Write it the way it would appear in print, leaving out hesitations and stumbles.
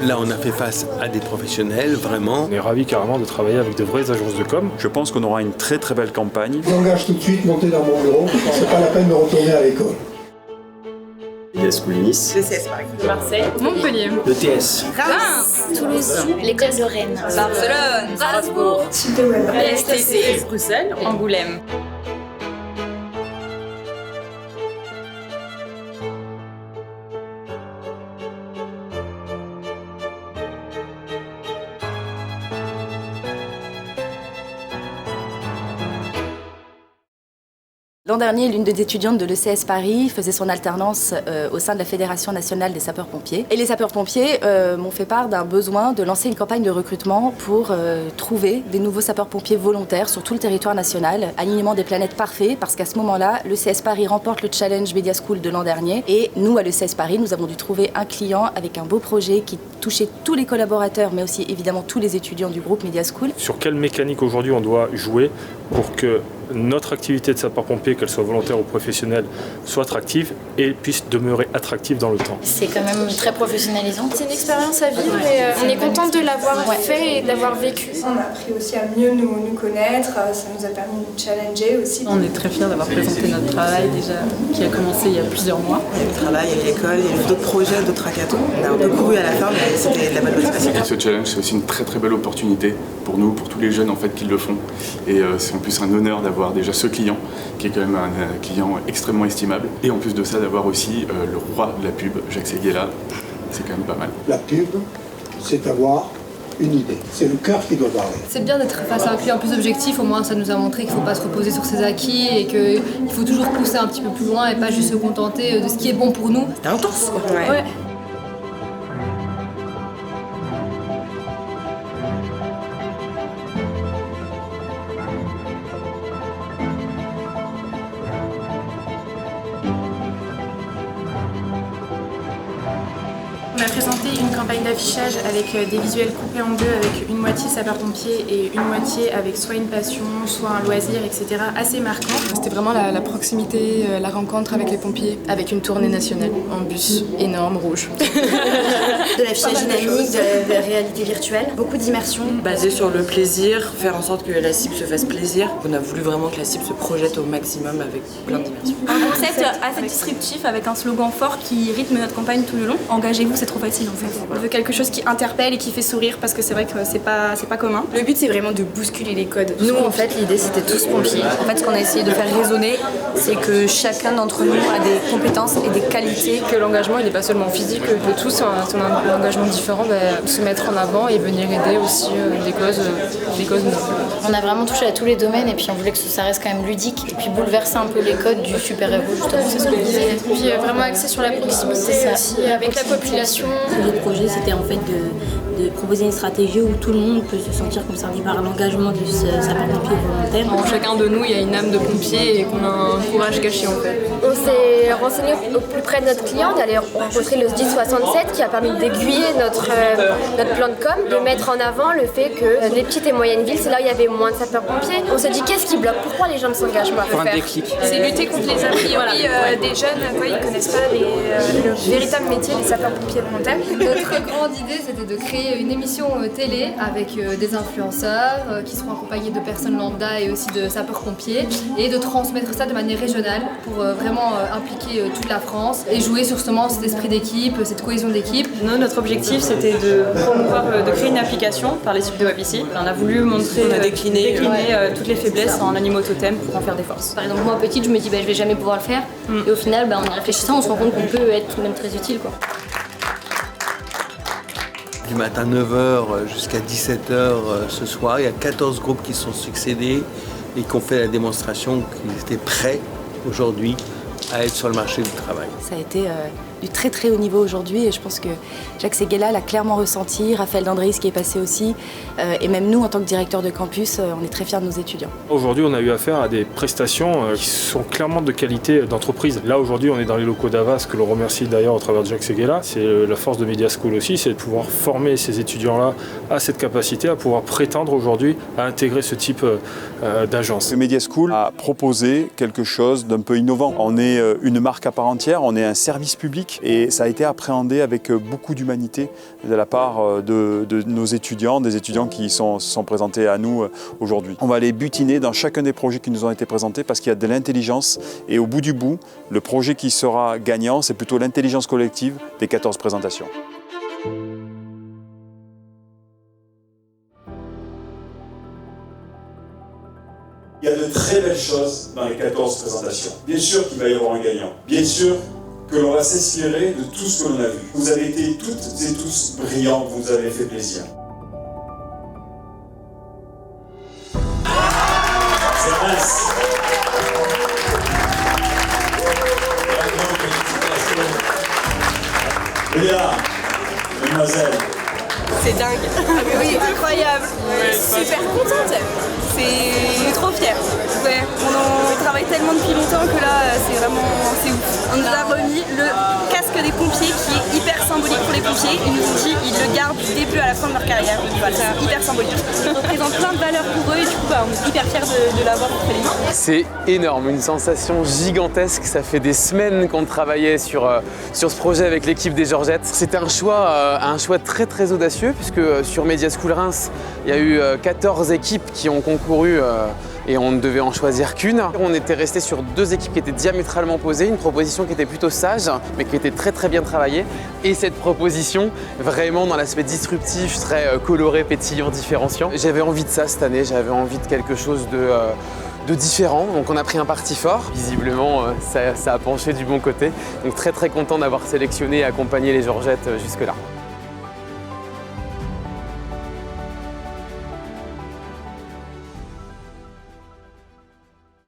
Là, on a fait face à des professionnels, vraiment. On est ravis carrément de travailler avec de vraies agences de com. Je pense qu'on aura une très très belle campagne. J'engage tout de suite, monter dans mon bureau, c'est pas la peine de retourner à l'école. Media School Nice, le CS Paris, Marseille, Montpellier, le TS, Reims, Toulouse, l'école de Rennes, Barcelone, Strasbourg, STC, Bruxelles, Angoulême. L'an dernier, l'une des étudiantes de l'ECS Paris faisait son alternance au sein de la Fédération nationale des sapeurs-pompiers. Et les sapeurs-pompiers m'ont fait part d'un besoin de lancer une campagne de recrutement pour trouver des nouveaux sapeurs-pompiers volontaires sur tout le territoire national. Alignement des planètes parfait, parce qu'à ce moment-là, l'ECS Paris remporte le Challenge Media School de l'an dernier. Et nous, à l'ECS Paris, nous avons dû trouver un client avec un beau projet qui touchait tous les collaborateurs, mais aussi évidemment tous les étudiants du groupe Media School. Sur quelle mécanique aujourd'hui on doit jouer pour que notre activité de sapeur-pompier, qu'elle soit volontaire ou professionnelle, soit attractive et puisse demeurer attractive dans le temps. C'est quand même très professionnalisant. C'est une expérience à vivre et on est contente de l'avoir fait et de l'avoir vécu. On a appris aussi à mieux nous connaître, ça nous a permis de nous challenger aussi. On est très fiers d'avoir présenté notre travail déjà, qui a commencé il y a plusieurs mois. Il y a le travail, il y a l'école, il y a eu d'autres projets, d'autres hackathons. On a un peu couru à la fin, mais c'était de la bonne motivation. Ce challenge, c'est aussi une très très belle opportunité pour nous, pour tous les jeunes en fait qui le font. Et c'est en plus un honneur d'avoir déjà ce client, qui est quand même un client extrêmement estimable. Et en plus de ça, d'avoir aussi le roi de la pub, Jacques Séguéla, c'est quand même pas mal. La pub, c'est avoir une idée. C'est le cœur qui doit parler. C'est bien d'être face à un client plus objectif, au moins ça nous a montré qu'il ne faut pas se reposer sur ses acquis et qu'il faut toujours pousser un petit peu plus loin et pas juste se contenter de ce qui est bon pour nous. C'était intense, quoi. Ouais. On a présenté une campagne d'affichage avec des visuels coupés en deux, avec une moitié sapeur-pompier et une moitié avec soit une passion, soit un loisir, etc. assez marquant. C'était vraiment la proximité, la rencontre avec les pompiers, avec une tournée nationale en bus énorme, rouge. De l'affichage dynamique, de la réalité virtuelle, beaucoup d'immersion. Basé sur le plaisir, faire en sorte que la cible se fasse plaisir. On a voulu vraiment que la cible se projette au maximum avec plein d'immersion. Un concept assez disruptif avec un slogan fort qui rythme notre campagne tout le long. Engagez-vous, c'est trop facile en fait. On veut quelque chose qui interpelle et qui fait sourire parce que c'est vrai que c'est pas commun. Le but c'est vraiment de bousculer les codes. Nous, en fait, l'idée, c'était tous pompiers. En fait, ce qu'on a essayé de faire résonner, c'est que chacun d'entre nous a des compétences et des qualités. Que l'engagement il n'est pas seulement physique, que tous on a un engagement différent, se mettre en avant et venir aider aussi des causes nobles. On a vraiment touché à tous les domaines et puis on voulait que ça reste quand même ludique et puis bouleverser un peu les codes du super-héros, justement, c'est ce qu'on disait. Et puis vraiment axé sur la proximité aussi avec la population. Le projet, c'était en fait de proposer une stratégie où tout le monde peut se sentir concerné par l'engagement du sapeur-pompier volontaire. En chacun de nous, il y a une âme de pompier et qu'on a un courage caché en fait. On s'est renseigné au plus près de notre client, d'aller rencontrer le SDIS 67 qui a permis d'aiguiller notre plan de com, de mettre en avant le fait que les petites et moyennes villes, c'est là où il y avait moins de sapeurs-pompiers. On s'est dit qu'est-ce qui bloque, pourquoi les gens ne s'engagent pas. Pour un déclic. C'est lutter contre les a priori des jeunes, ils ne connaissent pas le véritable métier des sapeurs-pompiers volontaires. Notre grande idée, c'était de créer une émission télé avec des influenceurs qui seront accompagnés de personnes lambda et aussi de sapeurs-pompiers et de transmettre ça de manière régionale pour vraiment impliquer toute la France et jouer sur justement cet esprit d'équipe, cette cohésion d'équipe. Nous, notre objectif c'était de promouvoir, de créer une application par les sites de WebIci. On a voulu montrer, décliner toutes les faiblesses en animaux totems pour en faire des forces. Par exemple, moi petite, je me dis je vais jamais pouvoir le faire. Et au final, en y réfléchissant, on se rend compte qu'on peut être tout de même très utile, quoi. Du matin 9h jusqu'à 17h ce soir, il y a 14 groupes qui sont succédés et qui ont fait la démonstration qu'ils étaient prêts aujourd'hui à être sur le marché du travail. Ça a été du très très haut niveau aujourd'hui et je pense que Jacques Séguéla l'a clairement ressenti, Raphaël Dandréis qui est passé aussi et même nous en tant que directeur de campus, on est très fiers de nos étudiants. Aujourd'hui, on a eu affaire à des prestations qui sont clairement de qualité d'entreprise. Là, aujourd'hui, on est dans les locaux d'Avas, que l'on remercie d'ailleurs au travers de Jacques Séguéla. C'est la force de Media School aussi, c'est de pouvoir former ces étudiants-là à cette capacité, à pouvoir prétendre aujourd'hui à intégrer ce type d'agence. Le Media School a proposé quelque chose d'un peu innovant. On est une marque à part entière, on est un service public. unique et ça a été appréhendé avec beaucoup d'humanité de la part de nos étudiants, des étudiants qui sont présentés à nous aujourd'hui. On va aller butiner dans chacun des projets qui nous ont été présentés parce qu'il y a de l'intelligence et au bout du bout, le projet qui sera gagnant, c'est plutôt l'intelligence collective des 14 présentations. Il y a de très belles choses dans les 14 présentations. Bien sûr qu'il va y avoir un gagnant. Bien sûr que l'on va s'inspirer de tout ce que l'on a vu. Vous avez été toutes et tous brillants, vous avez fait plaisir. C'est mince. Léa, mademoiselle. C'est dingue. Oui, incroyable. Super contente. Je suis trop fière. Ouais, on travaille tellement depuis longtemps que là, c'est ouf. On nous a remis le casque des pompiers qui est hyper symbolique pour les pompiers. Ils nous ont dit qu'ils le gardent du début à la fin de leur carrière. Voilà, c'est hyper symbolique. Ça représente plein de valeurs pour eux et du coup, on est hyper fiers de l'avoir entre les mains. C'est énorme, une sensation gigantesque. Ça fait des semaines qu'on travaillait sur ce projet avec l'équipe des Georgettes. C'était un choix très très audacieux puisque sur Media School Reims, il y a eu 14 équipes qui ont concouru et on ne devait en choisir qu'une. On était resté sur 2 équipes qui étaient diamétralement opposées, une proposition qui était plutôt sage, mais qui était très très bien travaillée. Et cette proposition, vraiment dans l'aspect disruptif, très coloré, pétillant, différenciant. J'avais envie de ça cette année, j'avais envie de quelque chose de différent. Donc on a pris un parti fort. Visiblement, ça a penché du bon côté. Donc très très content d'avoir sélectionné et accompagné les Georgettes jusque-là.